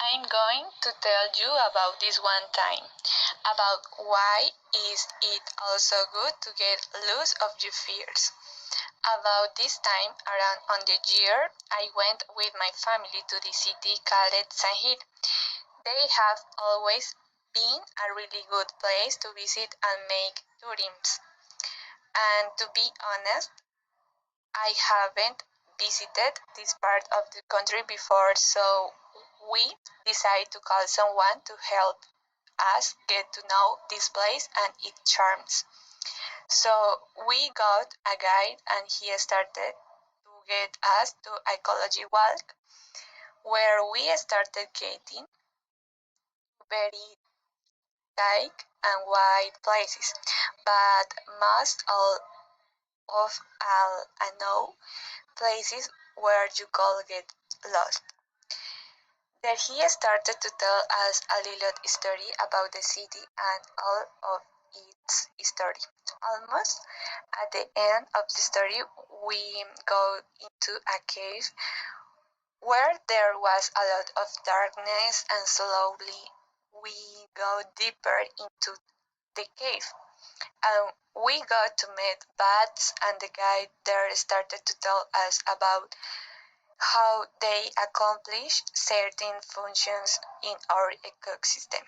I'm going to tell you about this one time, about why is it also good to get loose of your fears. About this time around on the year, I went with my family to the city called Sahir. They have always been a really good place to visit and make tourism. And to be honest, I haven't visited this part of the country before, so we decided to call someone to help us get to know this place and its charms. So we got a guide and he started to get us to ecology walk where we started getting very dark and wide places. But most of all I know places where you could get lost. There he started to tell us a little story about the city and all of its history. Almost at the end of the story, we go into a cave where there was a lot of darkness, and slowly we go deeper into the cave. And we got to meet bats, and the guide there started to tell us about how they accomplish certain functions in our ecosystem.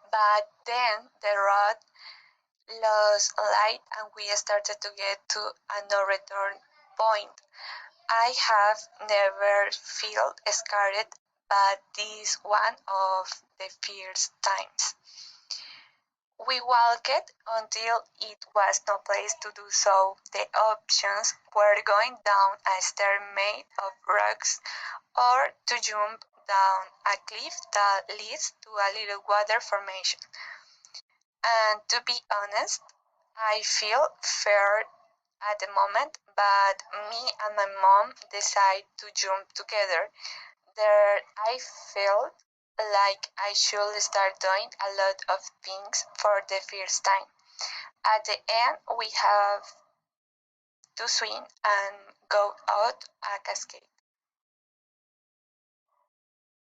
But then the road lost light and we started to get to a no return point. I have never felt scared, but this one of the first times. We walked until it was no place to do so. The options were going down a stair made of rocks or to jump down a cliff that leads to a little water formation. And to be honest, I feel fear at the moment, but me and my mom decided to jump together. There I felt like I should start doing a lot of things for the first time. At the end, we have to swim and go out a cascade.